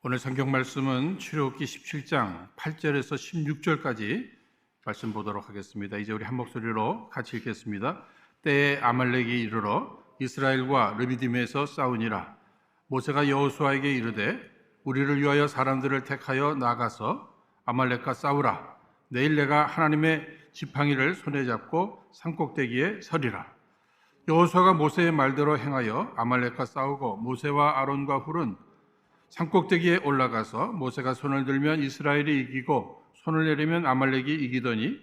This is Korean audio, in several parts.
오늘 성경 말씀은 출애굽기 17장 8절에서 16절까지 말씀 보도록 하겠습니다. 이제 우리 한 목소리로 같이 읽겠습니다. 때에 아말렉이 이르러 이스라엘과 르비딤에서 싸우니라. 모세가 여호수아에게 이르되 우리를 위하여 사람들을 택하여 나가서 아말렉과 싸우라. 내일 내가 하나님의 지팡이를 손에 잡고 산꼭대기에 서리라. 여호수아가 모세의 말대로 행하여 아말렉과 싸우고 모세와 아론과 훌은 산꼭대기에 올라가서 모세가 손을 들면 이스라엘이 이기고 손을 내리면 아말렉이 이기더니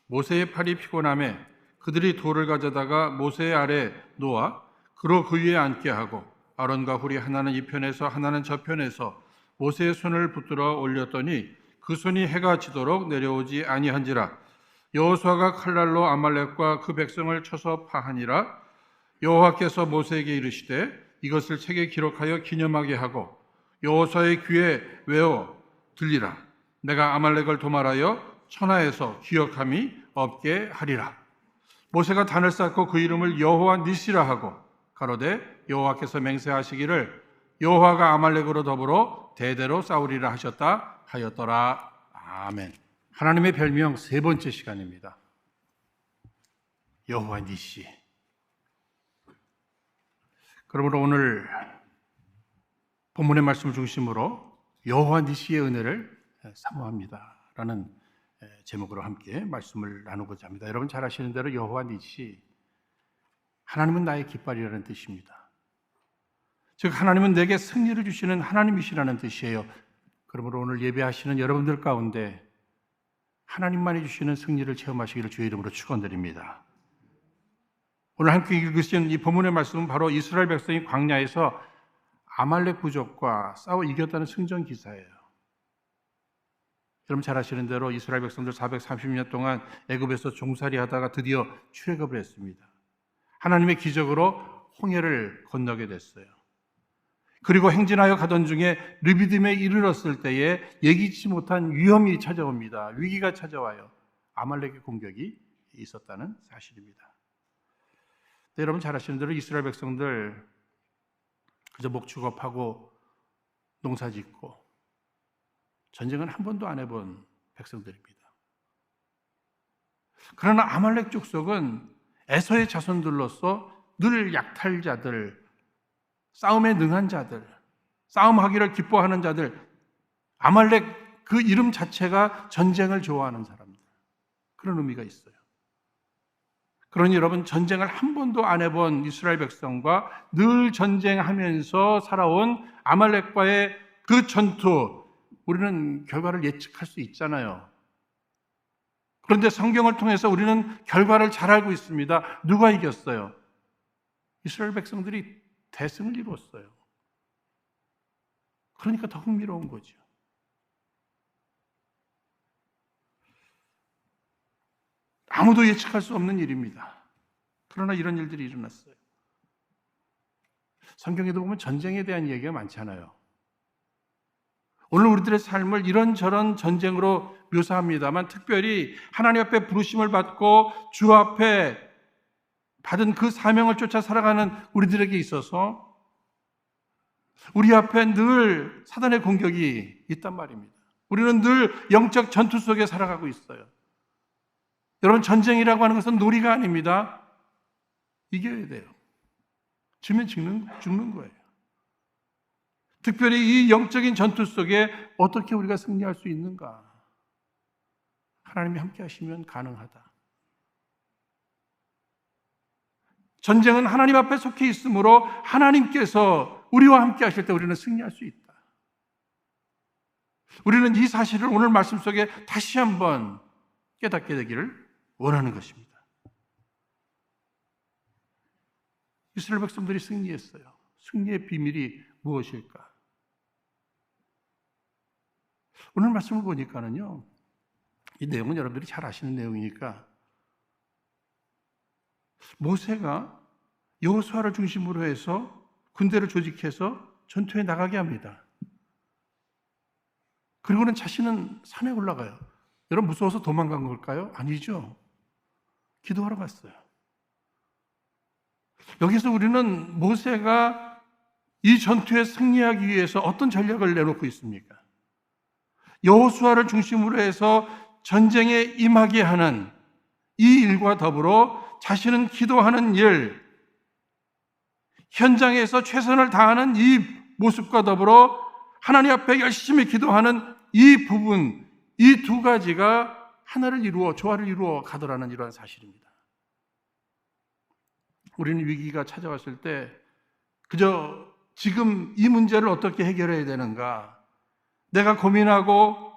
모세의 팔이 피곤하매 그들이 돌을 가져다가 모세의 아래 놓아 그로 그 위에 앉게 하고 아론과 훌이 하나는 이 편에서 하나는 저 편에서 모세의 손을 붙들어 올렸더니 그 손이 해가 지도록 내려오지 아니한지라. 여호수아가 칼날로 아말렉과 그 백성을 쳐서 파하니라. 여호와께서 모세에게 이르시되 이것을 책에 기록하여 기념하게 하고 여호수아의 귀에 외워 들리라. 내가 아말렉을 도말하여 천하에서 기억함이 없게 하리라. 모세가 단을 쌓고 그 이름을 여호와 니시라 하고 가로되 여호와께서 맹세하시기를 여호와가 아말렉으로 더불어 대대로 싸우리라 하셨다 하였더라. 아멘. 하나님의 별명 세 번째 시간입니다. 여호와 니시. 그러므로 오늘 본문의 말씀을 중심으로 여호와 니시의 은혜를 사모합니다라는 제목으로 함께 말씀을 나누고자 합니다. 여러분 잘 아시는 대로 여호와 니시, 하나님은 나의 깃발이라는 뜻입니다. 즉 하나님은 내게 승리를 주시는 하나님이시라는 뜻이에요. 그러므로 오늘 예배하시는 여러분들 가운데 하나님만이 주시는 승리를 체험하시기를 주의 이름으로 축원드립니다. 오늘 함께 읽으신 이 본문의 말씀은 바로 이스라엘 백성이 광야에서 아말렉 부족과 싸워 이겼다는 승전 기사예요. 여러분 잘 아시는 대로 이스라엘 백성들 430년 동안 애굽에서 종살이 하다가 드디어 출애굽을 했습니다. 하나님의 기적으로 홍해를 건너게 됐어요. 그리고 행진하여 가던 중에 르비딤에 이르렀을 때에 예기치 못한 위험이 찾아옵니다. 위기가 찾아와요. 아말렉의 공격이 있었다는 사실입니다. 네, 여러분 잘 아시는 대로 이스라엘 백성들 그저 목축업하고 농사짓고 전쟁은 한 번도 안 해본 백성들입니다. 그러나 아말렉 족속은 에서의 자손들로서 늘 약탈자들, 싸움에 능한 자들, 싸움하기를 기뻐하는 자들, 아말렉 그 이름 자체가 전쟁을 좋아하는 사람들, 그런 의미가 있어요. 그러니 여러분 전쟁을 한 번도 안 해본 이스라엘 백성과 늘 전쟁하면서 살아온 아말렉과의 그 전투, 우리는 결과를 예측할 수 있잖아요. 그런데 성경을 통해서 우리는 결과를 잘 알고 있습니다. 누가 이겼어요? 이스라엘 백성들이 대승을 이루었어요. 그러니까 더 흥미로운 거죠. 아무도 예측할 수 없는 일입니다. 그러나 이런 일들이 일어났어요. 성경에도 보면 전쟁에 대한 얘기가 많잖아요. 오늘 우리들의 삶을 이런저런 전쟁으로 묘사합니다만 특별히 하나님 앞에 부르심을 받고 주 앞에 받은 그 사명을 쫓아 살아가는 우리들에게 있어서 우리 앞에 늘 사단의 공격이 있단 말입니다. 우리는 늘 영적 전투 속에 살아가고 있어요. 여러분 전쟁이라고 하는 것은 놀이가 아닙니다. 이겨야 돼요. 지면 죽는 거예요. 특별히 이 영적인 전투 속에 어떻게 우리가 승리할 수 있는가? 하나님이 함께 하시면 가능하다. 전쟁은 하나님 앞에 속해 있으므로 하나님께서 우리와 함께 하실 때 우리는 승리할 수 있다. 우리는 이 사실을 오늘 말씀 속에 다시 한번 깨닫게 되기를 원하는 것입니다. 이스라엘 백성들이 승리했어요. 승리의 비밀이 무엇일까? 오늘 말씀을 보니까는요, 이 내용은 여러분들이 잘 아시는 내용이니까 모세가 여호수아를 중심으로 해서 군대를 조직해서 전투에 나가게 합니다. 그리고는 자신은 산에 올라가요. 여러분 무서워서 도망간 걸까요? 아니죠. 기도하러 갔어요. 여기서 우리는 모세가 이 전투에 승리하기 위해서 어떤 전략을 내놓고 있습니까? 여호수아를 중심으로 해서 전쟁에 임하게 하는 이 일과 더불어 자신은 기도하는 일, 현장에서 최선을 다하는 이 모습과 더불어 하나님 앞에 열심히 기도하는 이 부분, 이 두 가지가 하나를 이루어, 조화를 이루어 가더라는 이러한 사실입니다. 우리는 위기가 찾아왔을 때 그저 지금 이 문제를 어떻게 해결해야 되는가, 내가 고민하고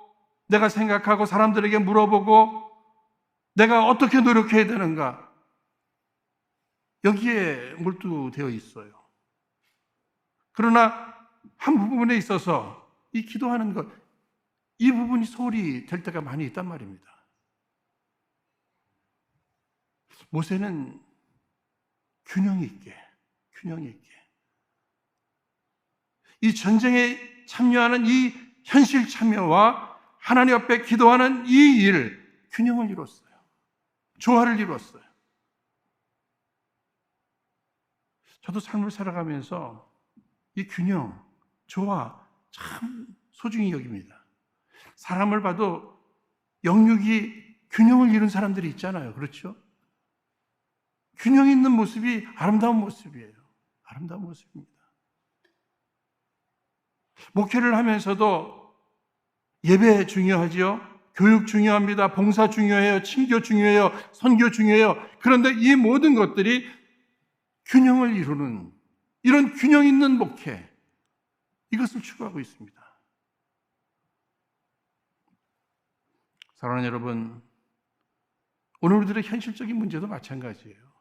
내가 생각하고 사람들에게 물어보고 내가 어떻게 노력해야 되는가, 여기에 몰두되어 있어요. 그러나 한 부분에 있어서 이 기도하는 것, 이 부분이 소홀히 될 때가 많이 있단 말입니다. 모세는 균형 있게 이 전쟁에 참여하는 이 현실 참여와 하나님 앞에 기도하는 이 일, 균형을 이뤘어요. 조화를 이뤘어요. 저도 삶을 살아가면서 이 균형, 조화 참 소중히 여깁니다. 사람을 봐도 영육이 균형을 이룬 사람들이 있잖아요. 그렇죠? 균형 있는 모습이 아름다운 모습이에요. 아름다운 모습입니다. 목회를 하면서도 예배 중요하지요. 교육 중요합니다. 봉사 중요해요. 친교 중요해요. 선교 중요해요. 그런데 이 모든 것들이 균형을 이루는 이런 균형 있는 목회, 이것을 추구하고 있습니다. 사랑하는 여러분, 오늘 우리들의 현실적인 문제도 마찬가지예요.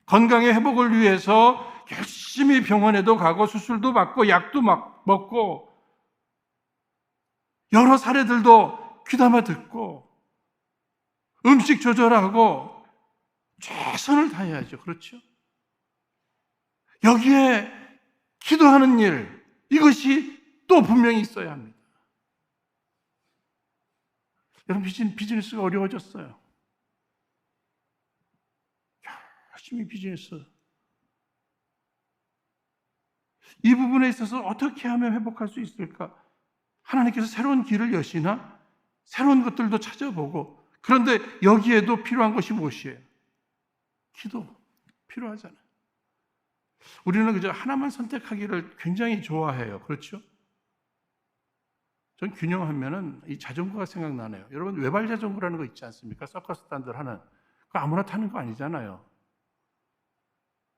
건강의 회복을 위해서 열심히 병원에도 가고 수술도 받고 약도 막 먹고 여러 사례들도 귀담아 듣고 음식 조절하고 최선을 다해야죠. 그렇죠? 여기에 기도하는 일, 이것이 또 분명히 있어야 합니다. 여러분, 비즈니스가 어려워졌어요. 열심히 비즈니스. 이 부분에 있어서 어떻게 하면 회복할 수 있을까? 하나님께서 새로운 길을 여시나? 새로운 것들도 찾아보고. 그런데 여기에도 필요한 것이 무엇이에요? 기도. 필요하잖아요. 우리는 그저 하나만 선택하기를 굉장히 좋아해요. 그렇죠? 전 균형하면은 이 자전거가 생각나네요. 여러분, 외발 자전거라는 거 있지 않습니까? 서커스단들 하는. 그거 아무나 타는 거 아니잖아요.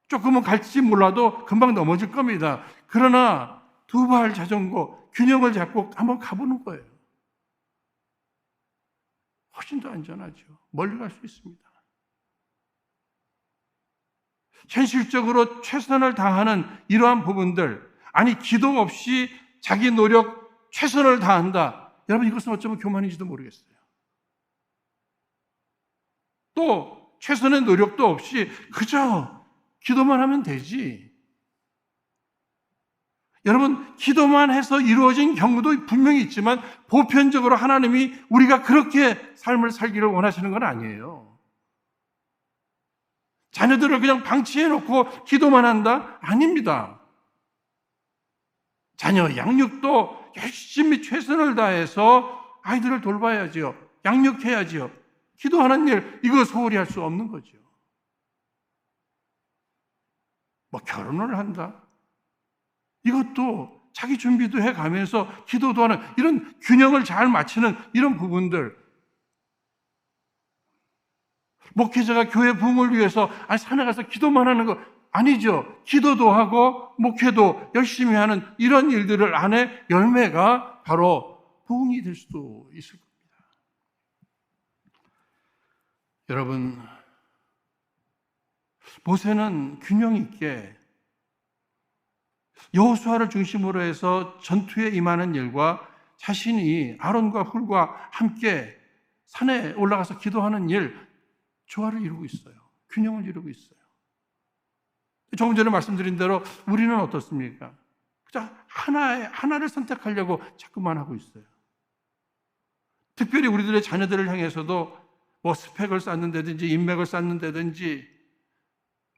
조금은 갈지 몰라도 금방 넘어질 겁니다. 그러나 두 발 자전거, 균형을 잡고 한번 가보는 거예요. 훨씬 더 안전하죠. 멀리 갈 수 있습니다. 현실적으로 최선을 다하는 이러한 부분들, 아니 기도 없이 자기 노력 최선을 다한다. 여러분, 이것은 어쩌면 교만인지도 모르겠어요. 또 최선의 노력도 없이 그저 기도만 하면 되지. 여러분, 기도만 해서 이루어진 경우도 분명히 있지만 보편적으로 하나님이 우리가 그렇게 삶을 살기를 원하시는 건 아니에요. 자녀들을 그냥 방치해놓고 기도만 한다? 아닙니다. 자녀 양육도 열심히 최선을 다해서 아이들을 돌봐야지요. 양육해야지요. 기도하는 일, 이거 소홀히 할 수 없는 거죠. 뭐 결혼을 한다? 이것도 자기 준비도 해가면서 기도도 하는 이런 균형을 잘 맞추는 이런 부분들. 목회자가 교회 부흥을 위해서 산에 가서 기도만 하는 거 아니죠. 기도도 하고 목회도 열심히 하는 이런 일들을 안에 열매가 바로 부흥이 될 수도 있을 겁니다. 여러분, 모세는 균형 있게 여호수아를 중심으로 해서 전투에 임하는 일과 자신이 아론과 훌과 함께 산에 올라가서 기도하는 일, 조화를 이루고 있어요. 균형을 이루고 있어요. 조금 전에 말씀드린 대로 우리는 어떻습니까? 그저 하나를 선택하려고 자꾸만 하고 있어요. 특별히 우리들의 자녀들을 향해서도 뭐 스펙을 쌓는다든지 인맥을 쌓는다든지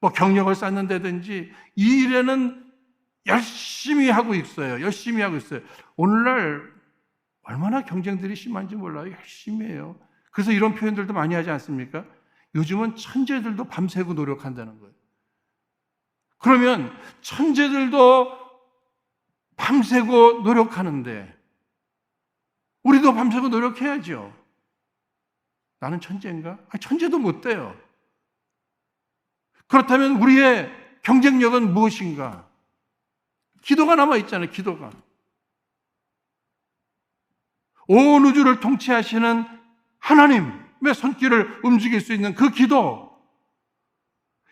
뭐 경력을 쌓는다든지 이 일에는 열심히 하고 있어요. 열심히 하고 있어요. 오늘날 얼마나 경쟁들이 심한지 몰라요. 열심히 해요. 그래서 이런 표현들도 많이 하지 않습니까? 요즘은 천재들도 밤새고 노력한다는 거예요. 그러면 천재들도 밤새고 노력하는데 우리도 밤새고 노력해야죠. 나는 천재인가? 천재도 못 돼요. 그렇다면 우리의 경쟁력은 무엇인가? 기도가 남아있잖아요. 기도가. 온 우주를 통치하시는 하나님의 손길을 움직일 수 있는 그 기도,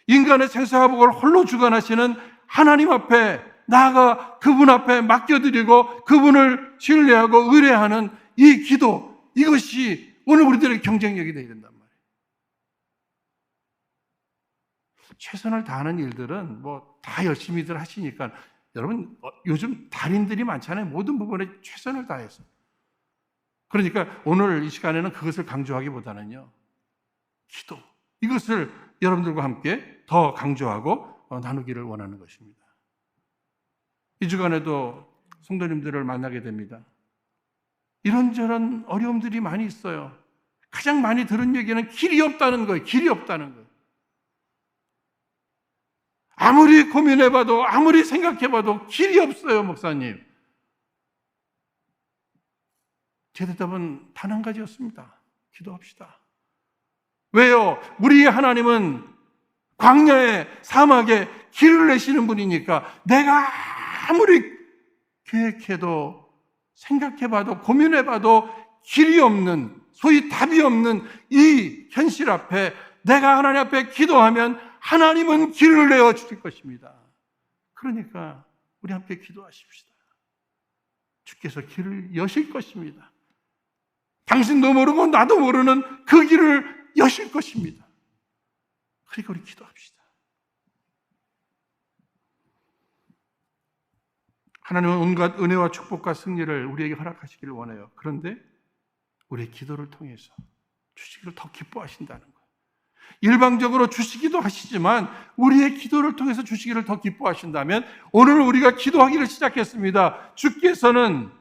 인간의 생사화복을 홀로 주관하시는 하나님 앞에 나아가 그분 앞에 맡겨드리고 그분을 신뢰하고 의뢰하는 이 기도, 이것이 오늘 우리들의 경쟁력이 되어야 된단 말이에요. 최선을 다하는 일들은 뭐 다 열심히들 하시니까, 여러분 요즘 달인들이 많잖아요. 모든 부분에 최선을 다해서. 그러니까 오늘 이 시간에는 그것을 강조하기보다는요, 기도, 이것을 여러분들과 함께 더 강조하고 나누기를 원하는 것입니다. 이 주간에도 성도님들을 만나게 됩니다. 이런저런 어려움들이 많이 있어요. 가장 많이 들은 얘기는 길이 없다는 거예요. 길이 없다는 거예요. 아무리 고민해봐도, 아무리 생각해봐도 길이 없어요, 목사님. 제 대답은 단 한 가지였습니다. 기도합시다. 왜요? 우리 하나님은 광야에, 사막에 길을 내시는 분이니까 내가 아무리 계획해도, 생각해봐도, 고민해봐도 길이 없는, 소위 답이 없는 이 현실 앞에 내가 하나님 앞에 기도하면 하나님은 길을 내어 주실 것입니다. 그러니까 우리 함께 기도하십시다. 주께서 길을 여실 것입니다. 당신도 모르고 나도 모르는 그 길을 여실 것입니다. 그러니까 우리 기도합시다. 하나님은 온갖 은혜와 축복과 승리를 우리에게 허락하시기를 원해요. 그런데 우리의 기도를 통해서 주시기를 더 기뻐하신다는 거예요. 일방적으로 주시기도 하시지만 우리의 기도를 통해서 주시기를 더 기뻐하신다면, 오늘 우리가 기도하기를 시작했습니다. 주께서는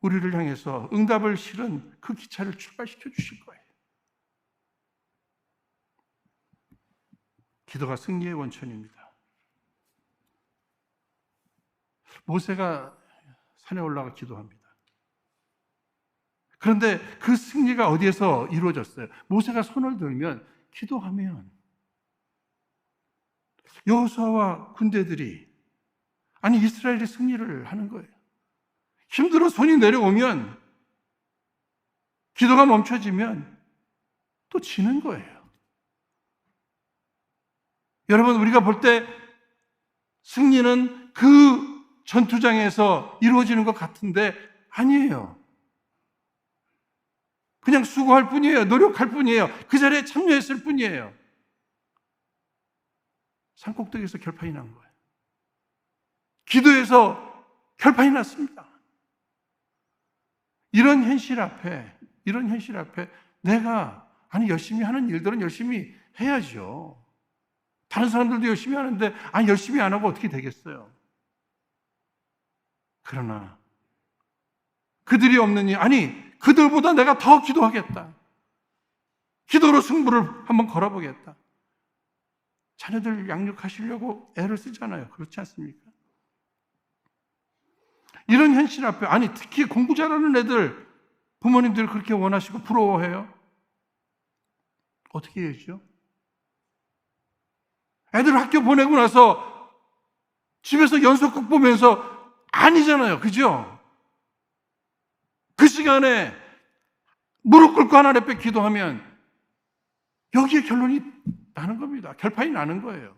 우리를 향해서 응답을 실은 그 기차를 출발시켜 주실 거예요. 기도가 승리의 원천입니다. 모세가 산에 올라가 기도합니다. 그런데 그 승리가 어디에서 이루어졌어요? 모세가 손을 들면, 기도하면 여호수아와 군대들이, 아니 이스라엘이 승리를 하는 거예요. 힘들어 손이 내려오면, 기도가 멈춰지면 또 지는 거예요. 여러분, 우리가 볼 때 승리는 그 전투장에서 이루어지는 것 같은데 아니에요. 그냥 수고할 뿐이에요. 노력할 뿐이에요. 그 자리에 참여했을 뿐이에요. 산꼭대기에서 결판이 난 거예요. 기도에서 결판이 났습니다. 이런 현실 앞에 내가, 아니 열심히 하는 일들은 열심히 해야죠. 다른 사람들도 열심히 하는데 아니 열심히 안 하고 어떻게 되겠어요? 그러나 그들이 없느니, 아니 그들보다 내가 더 기도하겠다. 기도로 승부를 한번 걸어보겠다. 자녀들 양육하시려고 애를 쓰잖아요. 그렇지 않습니까? 이런 현실 앞에, 아니 특히 공부 잘하는 애들 부모님들 그렇게 원하시고 부러워해요. 어떻게 해야죠? 애들 학교 보내고 나서 집에서 연속극 보면서 아니잖아요. 그죠? 그 시간에 무릎 꿇고 하나님 앞에 기도하면 여기에 결론이 나는 겁니다. 결판이 나는 거예요.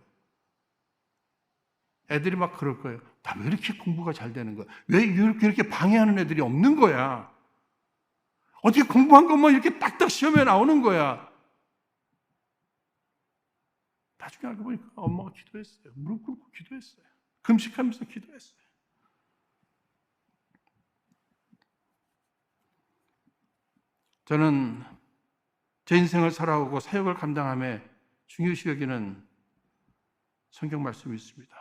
애들이 막 그럴 거예요. 나 왜 이렇게 공부가 잘 되는 거야? 왜 이렇게 방해하는 애들이 없는 거야? 어떻게 공부한 것만 이렇게 딱딱 시험에 나오는 거야? 나중에 알고 보니까 엄마가 기도했어요. 무릎 꿇고 기도했어요. 금식하면서 기도했어요. 저는 제 인생을 살아오고 사역을 감당함에 중요시 여기는 성경 말씀이 있습니다.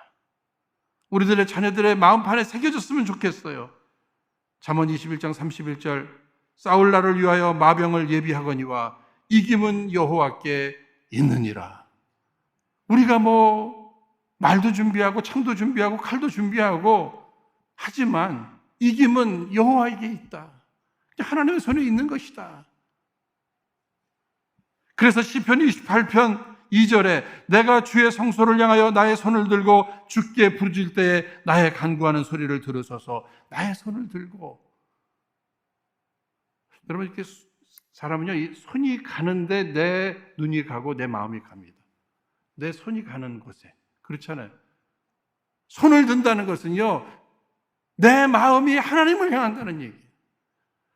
우리들의 자녀들의 마음판에 새겨졌으면 좋겠어요. 잠언 21장 31절 싸울 날을 위하여 마병을 예비하거니와 이김은 여호와께 있느니라. 우리가 말도 준비하고 창도 준비하고 칼도 준비하고 하지만 이김은 여호와에게 있다. 하나님의 손에 있는 것이다. 그래서 시편 28편 2절에 내가 주의 성소를 향하여 나의 손을 들고 주께 부르짖을 때에 나의 간구하는 소리를 들으소서. 나의 손을 들고. 여러분, 이렇게 사람은요, 이 손이 가는데 내 눈이 가고 내 마음이 갑니다. 내 손이 가는 곳에. 그렇잖아요. 손을 든다는 것은요, 내 마음이 하나님을 향한다는 얘기예요.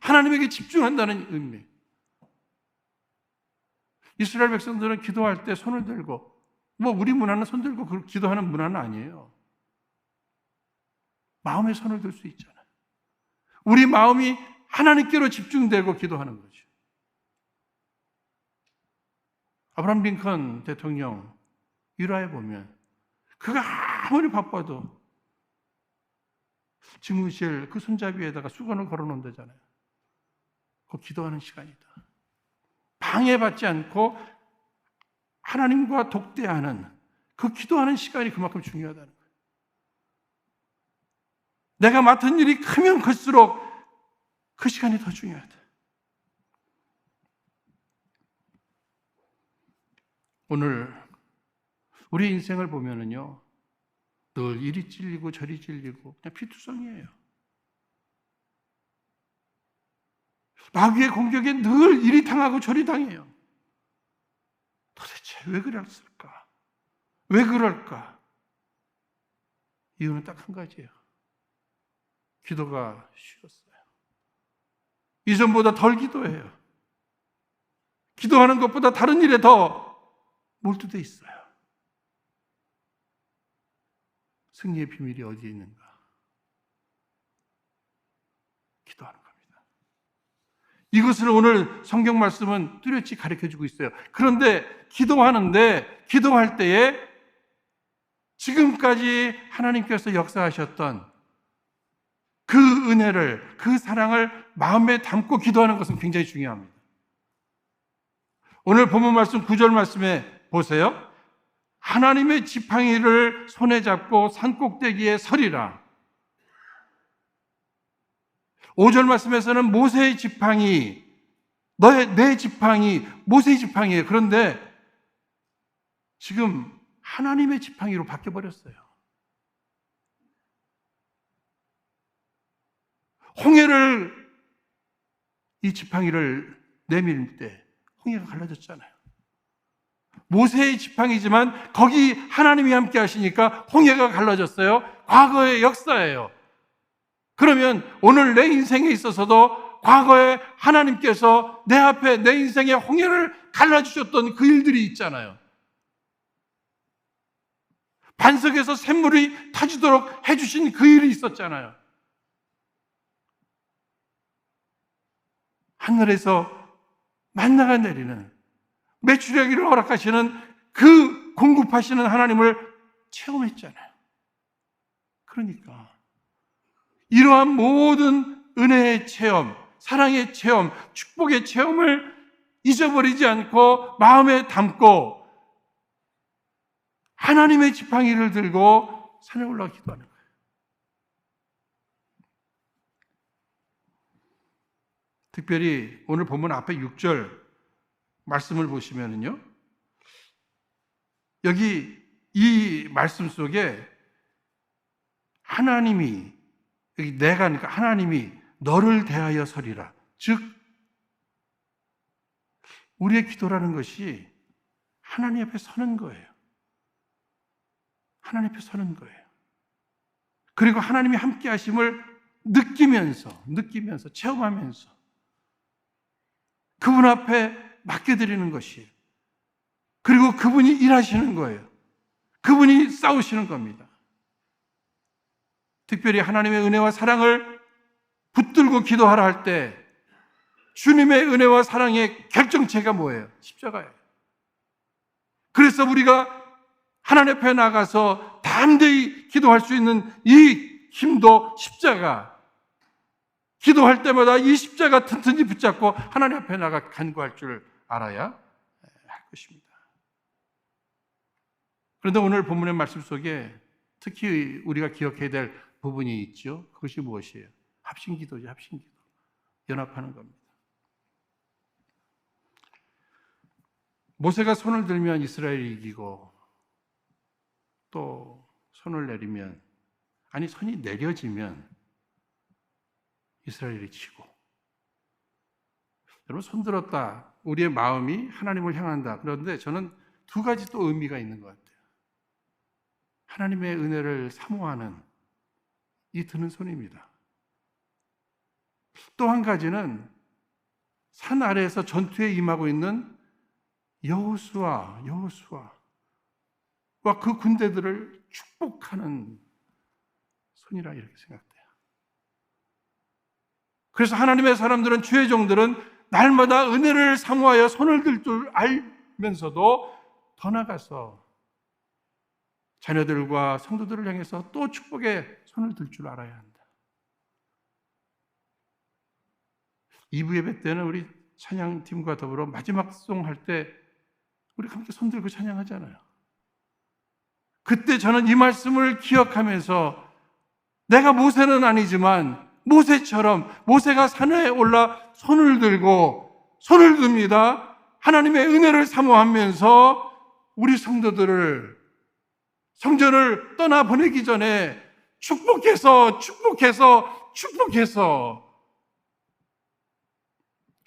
하나님에게 집중한다는 의미. 이스라엘 백성들은 기도할 때 손을 들고, 우리 문화는 손 들고 기도하는 문화는 아니에요. 마음에 손을 들 수 있잖아요. 우리 마음이 하나님께로 집중되고 기도하는 거죠. 아브라함 링컨 대통령 일화에 보면 그가 아무리 바빠도 집무실 그 손잡이에다가 수건을 걸어 놓는다잖아요. 그 기도하는 시간이다. 방해받지 않고 하나님과 독대하는 그 기도하는 시간이 그만큼 중요하다는 거예요. 내가 맡은 일이 크면 클수록 그 시간이 더 중요하다. 오늘 우리 인생을 보면은요, 늘 이리 찔리고 저리 찔리고 그냥 피투성이에요. 마귀의 공격에 늘 이리 당하고 저리 당해요. 도대체 왜 그랬을까? 왜 그럴까? 이유는 딱 한 가지예요. 기도가 쉬웠어요. 이전보다 덜 기도해요. 기도하는 것보다 다른 일에 더 몰두돼 있어요. 승리의 비밀이 어디에 있는가? 기도하는 겁니다. 이것을 오늘 성경 말씀은 뚜렷이 가르쳐주고 있어요. 그런데 기도할 때에 지금까지 하나님께서 역사하셨던 그 은혜를, 그 사랑을 마음에 담고 기도하는 것은 굉장히 중요합니다. 오늘 본문 말씀 9절 말씀에 보세요. 하나님의 지팡이를 손에 잡고 산꼭대기에 서리라. 5절 말씀에서는 모세의 지팡이, 내 지팡이, 모세의 지팡이에요. 그런데 지금 하나님의 지팡이로 바뀌어버렸어요. 홍해를, 이 지팡이를 내밀 때 홍해가 갈라졌잖아요. 모세의 지팡이지만 거기 하나님이 함께 하시니까 홍해가 갈라졌어요. 과거의 역사예요. 그러면 오늘 내 인생에 있어서도 과거에 하나님께서 내 앞에 내 인생의 홍해를 갈라주셨던 그 일들이 있잖아요. 반석에서 샘물이 터지도록 해주신 그 일이 있었잖아요. 하늘에서 만나가 내리는, 메추라기를 허락하시는 그 공급하시는 하나님을 체험했잖아요. 그러니까 이러한 모든 은혜의 체험, 사랑의 체험, 축복의 체험을 잊어버리지 않고 마음에 담고 하나님의 지팡이를 들고 산에 올라가 기도하는 거예요. 특별히 오늘 본문 앞에 6절 말씀을 보시면은요, 여기 이 말씀 속에 하나님이, 여기 내가, 그러니까 하나님이 너를 대하여 서리라. 즉, 우리의 기도라는 것이 하나님 앞에 서는 거예요. 하나님 앞에 서는 거예요. 그리고 하나님이 함께 하심을 느끼면서, 체험하면서 그분 앞에 맡겨드리는 것이에요. 그리고 그분이 일하시는 거예요. 그분이 싸우시는 겁니다. 특별히 하나님의 은혜와 사랑을 붙들고 기도하라 할 때 주님의 은혜와 사랑의 결정체가 뭐예요? 십자가예요. 그래서 우리가 하나님 앞에 나가서 담대히 기도할 수 있는 이 힘도 십자가, 기도할 때마다 이 십자가 튼튼히 붙잡고 하나님 앞에 나가 간구할 줄 알아야 할 것입니다. 그런데 오늘 본문의 말씀 속에 특히 우리가 기억해야 될 부분이 있죠. 그것이 무엇이에요? 합심기도죠. 합심기도. 연합하는 겁니다. 모세가 손을 들면 이스라엘이 이기고, 또 손을 내리면, 아니 손이 내려지면 이스라엘이 지고. 여러분, 손 들었다, 우리의 마음이 하나님을 향한다. 그런데 저는 두 가지 또 의미가 있는 것 같아요. 하나님의 은혜를 사모하는 이 드는 손입니다. 또 한 가지는 산 아래에서 전투에 임하고 있는 여호수아와 그 군대들을 축복하는 손이라 이렇게 생각돼요. 그래서 하나님의 사람들은, 주의 종들은 날마다 은혜를 사모하여 손을 들 줄 알면서도 더 나아가서 자녀들과 성도들을 향해서 또 축복의 손을 들 줄 알아야 한다. 2부 예배 때는 우리 찬양팀과 더불어 마지막 송 할 때 우리 함께 손 들고 찬양하잖아요. 그때 저는 이 말씀을 기억하면서 내가 모세는 아니지만 모세처럼, 모세가 산에 올라 손을 듭니다. 하나님의 은혜를 사모하면서 우리 성도들을 성전을 떠나 보내기 전에 축복해서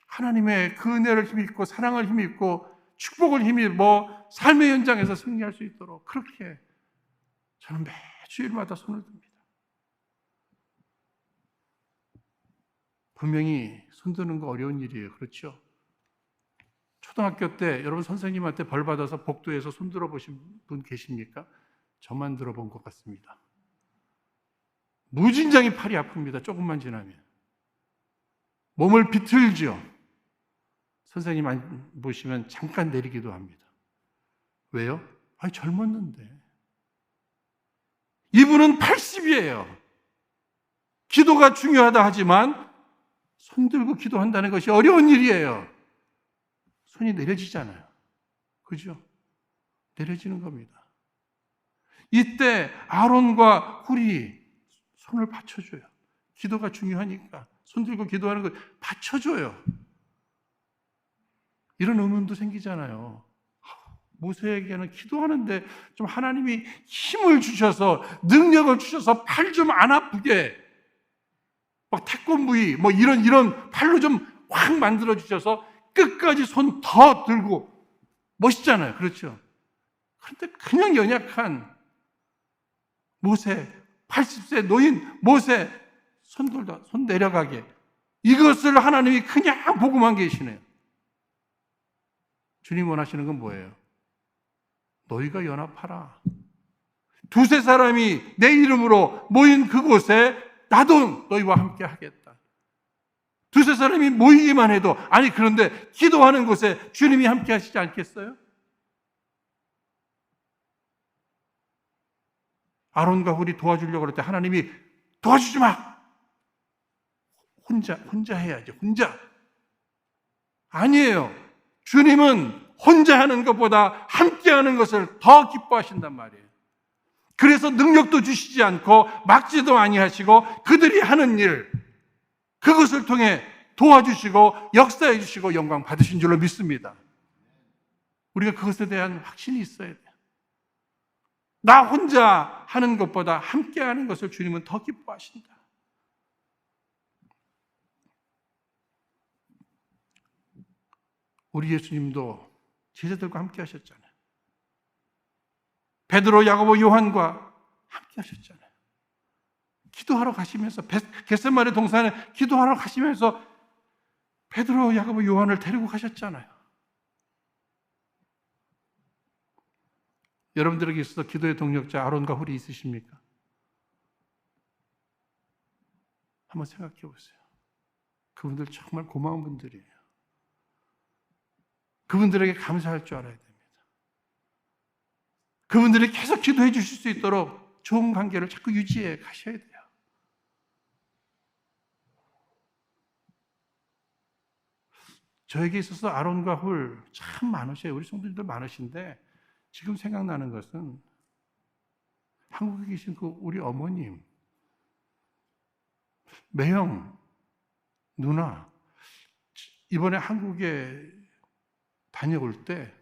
하나님의 그 은혜를 힘입고 사랑을 힘입고 축복을 힘입어 삶의 현장에서 승리할 수 있도록 그렇게 저는 매 주일마다 손을 듭니다. 분명히 손드는 거 어려운 일이에요. 그렇죠? 초등학교 때 여러분 선생님한테 벌 받아서 복도에서 손들어 보신 분 계십니까? 저만 들어본 것 같습니다. 무진장이 팔이 아픕니다. 조금만 지나면. 몸을 비틀죠. 선생님 안 보시면 잠깐 내리기도 합니다. 왜요? 아니, 젊었는데. 이분은 80이에요. 기도가 중요하다 하지만 손 들고 기도한다는 것이 어려운 일이에요. 손이 내려지잖아요. 그죠? 내려지는 겁니다. 이때 아론과 훌이 손을 받쳐줘요. 기도가 중요하니까 손 들고 기도하는 걸 받쳐줘요. 이런 의문도 생기잖아요. 모세에게는 기도하는데 좀 하나님이 힘을 주셔서, 능력을 주셔서 팔 좀 안 아프게, 막 태권브이 뭐 이런 팔로 좀 확 만들어 주셔서 끝까지 손 더 들고 멋있잖아요. 그렇죠? 그런데 그냥 연약한 모세, 80세 노인 모세 손 내려가게, 이것을 하나님이 그냥 보고만 계시네요. 주님 원하시는 건 뭐예요? 너희가 연합하라. 두세 사람이 내 이름으로 모인 그곳에 나도 너희와 함께 하겠다. 두세 사람이 모이기만 해도, 아니 그런데 기도하는 곳에 주님이 함께 하시지 않겠어요? 아론과 훌이 도와주려고 그럴 때 하나님이 도와주지 마. 혼자 해야지. 혼자. 아니에요. 주님은 혼자 하는 것보다 함께 하는 것을 더 기뻐하신단 말이에요. 그래서 능력도 주시지 않고 막지도 아니하시고 그들이 하는 일, 그것을 통해 도와주시고 역사해 주시고 영광 받으신 줄로 믿습니다. 우리가 그것에 대한 확신이 있어야 돼요. 나 혼자 하는 것보다 함께 하는 것을 주님은 더 기뻐하신다. 우리 예수님도 제자들과 함께 하셨잖아요. 베드로, 야고보, 요한과 함께 하셨잖아요. 기도하러 가시면서, 겟세마네 동산에 기도하러 가시면서 베드로, 야고보, 요한을 데리고 가셨잖아요. 여러분들에게 있어서 기도의 동력자 아론과 훌이 있으십니까? 한번 생각해 보세요. 그분들 정말 고마운 분들이에요. 그분들에게 감사할 줄 알아야 됩니다. 그분들이 계속 기도해 주실 수 있도록 좋은 관계를 자꾸 유지해 가셔야 돼요. 저에게 있어서 아론과 홀 참 많으셔요. 우리 성도님들 많으신데 지금 생각나는 것은 한국에 계신 그 우리 어머님, 매형 누나, 이번에 한국에 다녀올 때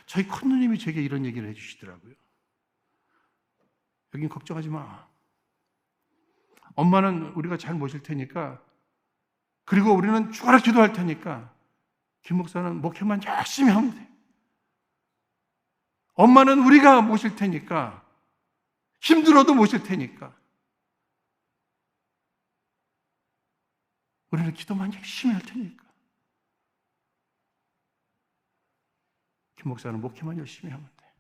저희 큰 누님이 제게 이런 얘기를 해주시더라고요. 여긴 걱정하지 마. 엄마는 우리가 잘 모실 테니까, 그리고 우리는 죽어라 기도할 테니까 김 목사는 목회만 열심히 하면 돼. 엄마는 우리가 모실 테니까, 힘들어도 모실 테니까 우리는 기도만 열심히 할 테니까. 김 목사는 목회만 열심히 하면 돼.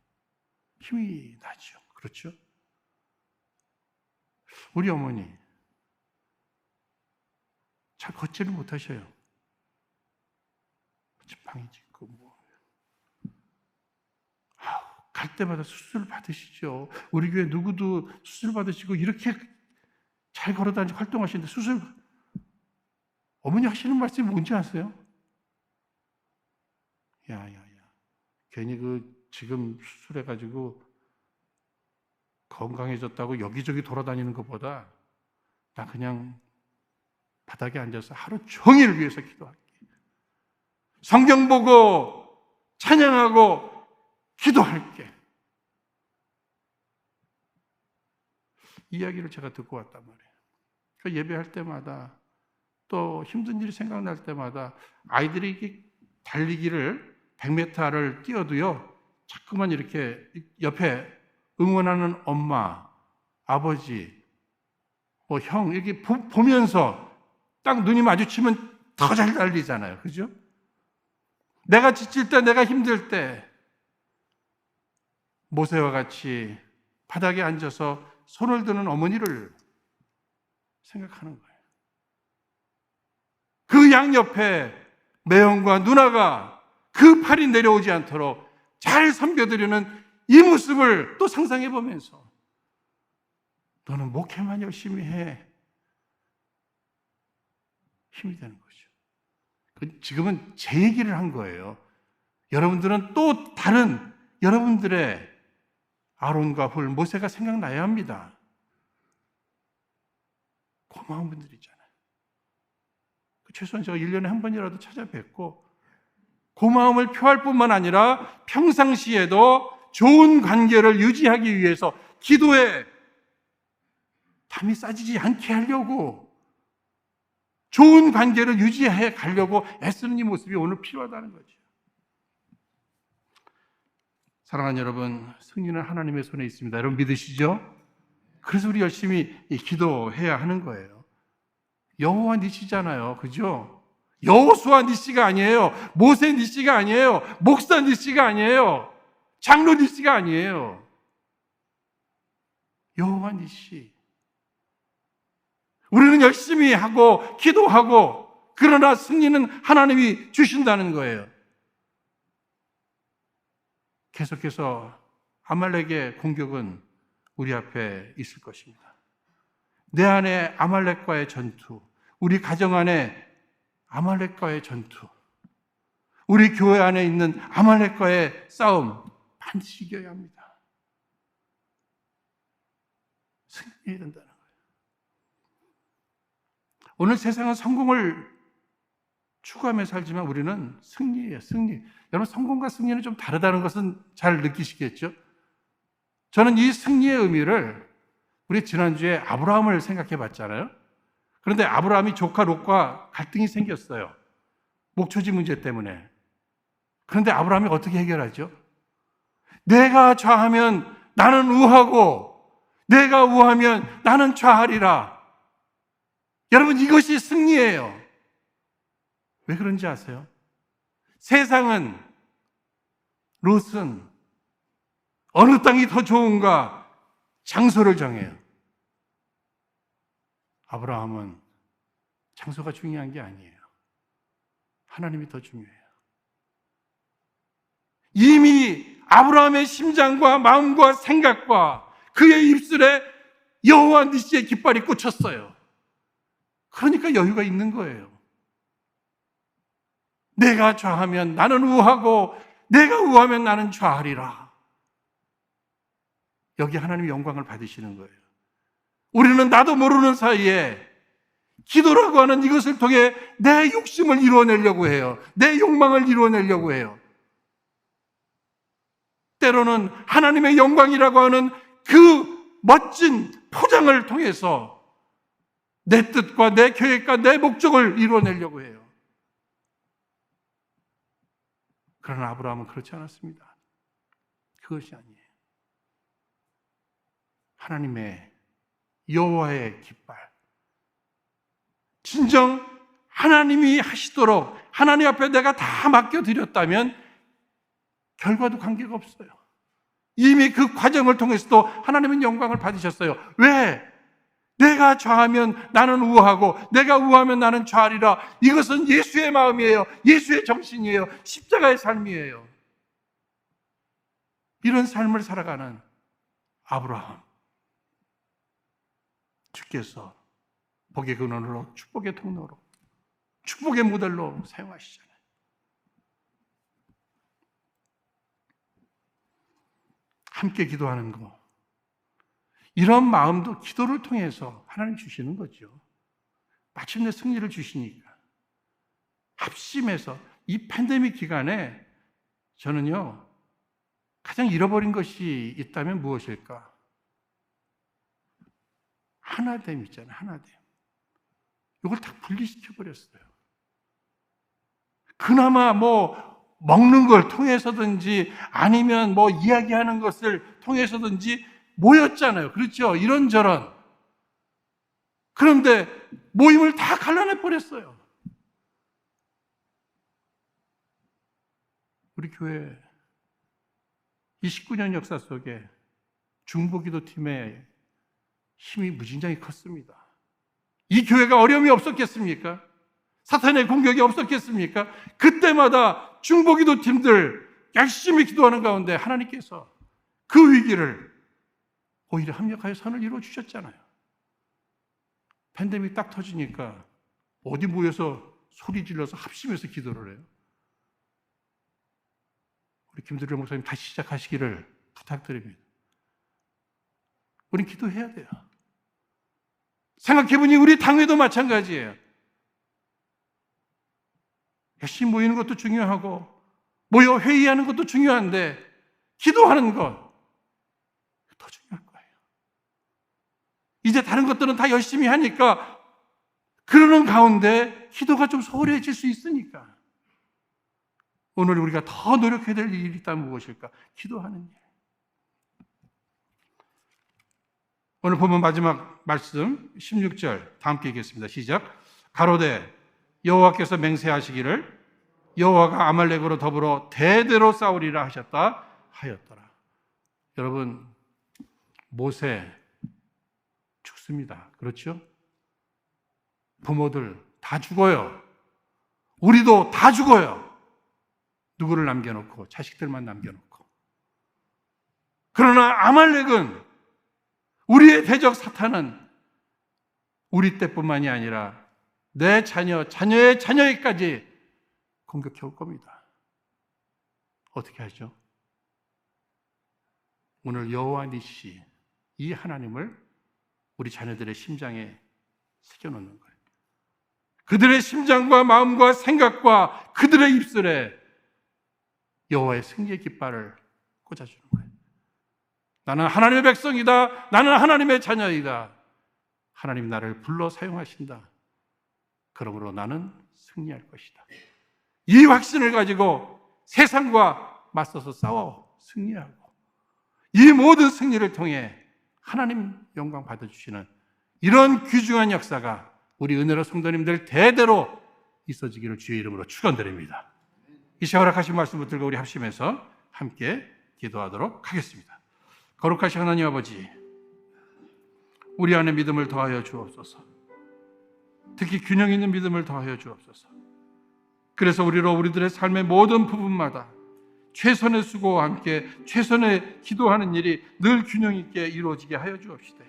힘이 나죠. 그렇죠? 우리 어머니 잘 걷지를 못하셔요. 지팡이 짚고 갈 때마다 수술 받으시죠. 우리 교회 누구도 수술 받으시고 이렇게 잘 걸어다니고 활동하시는데 수술, 어머니 하시는 말씀이 뭔지 아세요? 야야야, 괜히 지금 수술해가지고 건강해졌다고 여기저기 돌아다니는 것보다 나 그냥 바닥에 앉아서 하루 종일 위해서 기도할게. 성경 보고 찬양하고 기도할게. 이야기를 제가 듣고 왔단 말이에요. 그 예배할 때마다 또 힘든 일이 생각날 때마다 아이들이 이렇게 달리기를 100m를 뛰어도요, 자꾸만 이렇게 옆에 응원하는 엄마, 아버지, 형 이렇게 보면서 딱 눈이 마주치면 더 잘 달리잖아요. 그죠? 내가 지칠 때, 내가 힘들 때 모세와 같이 바닥에 앉아서 손을 드는 어머니를 생각하는 거예요. 그 양옆에 매형과 누나가 그 팔이 내려오지 않도록 잘 섬겨드리는 이 모습을 또 상상해 보면서 너는 목회만 열심히 해. 힘이 되는 거죠. 지금은 제 얘기를 한 거예요. 여러분들은 또 다른 여러분들의 아론과 홀, 모세가 생각나야 합니다. 고마운 분들이잖아요. 최소한 제가 1년에 한 번이라도 찾아뵙고 고마움을 표할 뿐만 아니라 평상시에도 좋은 관계를 유지하기 위해서 기도에 담이 싸지지 않게 하려고, 좋은 관계를 유지해 가려고 애쓰는 이 모습이 오늘 필요하다는 거죠. 사랑하는 여러분, 승리는 하나님의 손에 있습니다. 여러분 믿으시죠? 그래서 우리 열심히 기도해야 하는 거예요. 여호와 니시잖아요. 그죠? 여호수아 니시가 아니에요. 모세 니시가 아니에요. 목사 니시가 아니에요. 장로 니시가 아니에요. 여호와 니시. 우리는 열심히 하고 기도하고, 그러나 승리는 하나님이 주신다는 거예요. 계속해서 아말렉의 공격은 우리 앞에 있을 것입니다. 내 안에 아말렉과의 전투, 우리 가정 안에 아말렉과의 전투, 우리 교회 안에 있는 아말렉과의 싸움 반드시 이겨야 합니다. 승리해야 된다는 거예요. 오늘 세상은 성공을 추구하며 살지만 우리는 승리예요, 승리. 여러분, 성공과 승리는 좀 다르다는 것은 잘 느끼시겠죠? 저는 이 승리의 의미를 우리 지난주에 아브라함을 생각해 봤잖아요. 그런데 아브라함이 조카 롯과 갈등이 생겼어요. 목초지 문제 때문에. 그런데 아브라함이 어떻게 해결하죠? 내가 좌하면 나는 우하고 내가 우하면 나는 좌하리라. 여러분, 이것이 승리예요. 왜 그런지 아세요? 세상은, 롯은 어느 땅이 더 좋은가 장소를 정해요. 아브라함은 장소가 중요한 게 아니에요. 하나님이 더 중요해요. 이미 아브라함의 심장과 마음과 생각과 그의 입술에 여호와 니시의 깃발이 꽂혔어요. 그러니까 여유가 있는 거예요. 내가 좌하면 나는 우하고 내가 우하면 나는 좌하리라. 여기 하나님의 영광을 받으시는 거예요. 우리는 나도 모르는 사이에 기도라고 하는 이것을 통해 내 욕심을 이루어내려고 해요. 내 욕망을 이루어내려고 해요. 때로는 하나님의 영광이라고 하는 그 멋진 포장을 통해서 내 뜻과 내 계획과 내 목적을 이루어내려고 해요. 그러나 아브라함은 그렇지 않았습니다. 그것이 아니에요. 하나님의 여호와의 깃발, 진정 하나님이 하시도록 하나님 앞에 내가 다 맡겨드렸다면 결과도 관계가 없어요. 이미 그 과정을 통해서도 하나님은 영광을 받으셨어요. 왜? 내가 좌하면 나는 우하고 내가 우하면 나는 좌하리라. 이것은 예수의 마음이에요. 예수의 정신이에요. 십자가의 삶이에요. 이런 삶을 살아가는 아브라함, 주께서 복의 근원으로 축복의 통로로 축복의 모델로 사용하시잖아요. 함께 기도하는 거, 이런 마음도 기도를 통해서 하나님 주시는 거죠. 마침내 승리를 주시니까. 합심해서 이 팬데믹 기간에 저는요, 가장 잃어버린 것이 있다면 무엇일까? 하나됨 있잖아요. 하나됨. 이걸 다 분리시켜버렸어요. 그나마 먹는 걸 통해서든지 아니면 이야기하는 것을 통해서든지 모였잖아요. 그렇죠? 이런저런. 그런데 모임을 다 갈라내버렸어요. 우리 교회 29년 역사 속에 중보기도팀의 힘이 무진장이 컸습니다. 이 교회가 어려움이 없었겠습니까? 사탄의 공격이 없었겠습니까? 그때마다 중보기도팀들 열심히 기도하는 가운데 하나님께서 그 위기를 오히려 합력하여 선을 이루어 주셨잖아요. 팬데믹 딱 터지니까 어디 모여서 소리 질러서 합심해서 기도를 해요. 우리 김두려 목사님 다시 시작하시기를 부탁드립니다. 우린 기도해야 돼요. 생각해보니 우리 당회도 마찬가지예요. 열심히 모이는 것도 중요하고 모여 회의하는 것도 중요한데 기도하는 것 더 중요한 거예요. 이제 다른 것들은 다 열심히 하니까 그러는 가운데 기도가 좀 소홀해질 수 있으니까 오늘 우리가 더 노력해야 될 일이 있다면 무엇일까? 기도하는 일. 오늘 보면 마지막 말씀 16절 다 함께 읽겠습니다. 시작. 가로되 여호와께서 맹세하시기를 여호와가 아말렉으로 더불어 대대로 싸우리라 하셨다 하였더라. 여러분, 모세 죽습니다. 그렇죠? 부모들 다 죽어요. 우리도 다 죽어요. 누구를 남겨놓고 자식들만 남겨놓고. 그러나 아말렉은 우리의 대적 사탄은 우리 때뿐만이 아니라 내 자녀, 자녀의 자녀에까지 공격해 올 겁니다. 어떻게 하죠? 오늘 여호와 니시 이 하나님을 우리 자녀들의 심장에 새겨놓는 거예요. 그들의 심장과 마음과 생각과 그들의 입술에 여호와의 승리의 깃발을 꽂아주는 거예요. 나는 하나님의 백성이다. 나는 하나님의 자녀이다. 하나님이 나를 불러 사용하신다. 그러므로 나는 승리할 것이다. 이 확신을 가지고 세상과 맞서서 싸워 승리하고 이 모든 승리를 통해 하나님 영광 받아주시는 이런 귀중한 역사가 우리 은혜로 성도님들 대대로 있어지기를 주의 이름으로 축원드립니다. 이 시간 허락하신 말씀 붙들고 우리 합심해서 함께 기도하도록 하겠습니다. 거룩하신 하나님 아버지, 우리 안에 믿음을 더하여 주옵소서. 특히 균형 있는 믿음을 더하여 주옵소서. 그래서 우리들의 삶의 모든 부분마다 최선의 수고와 함께 최선의 기도하는 일이 늘 균형 있게 이루어지게 하여 주옵시되,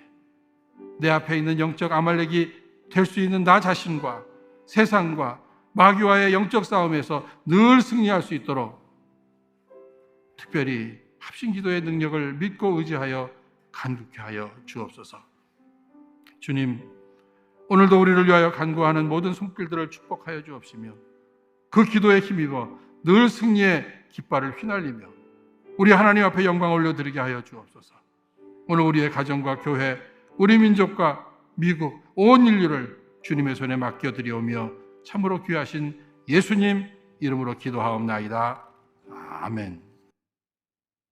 내 앞에 있는 영적 아말렉이 될 수 있는 나 자신과 세상과 마귀와의 영적 싸움에서 늘 승리할 수 있도록 특별히 합심기도의 능력을 믿고 의지하여 간구케 하여 주옵소서. 주님, 오늘도 우리를 위하여 간구하는 모든 손길들을 축복하여 주옵시며 그 기도에 힘입어 늘 승리의 깃발을 휘날리며 우리 하나님 앞에 영광을 올려드리게 하여 주옵소서. 오늘 우리의 가정과 교회, 우리 민족과 미국, 온 인류를 주님의 손에 맡겨드리오며 참으로 귀하신 예수님 이름으로 기도하옵나이다. 아멘.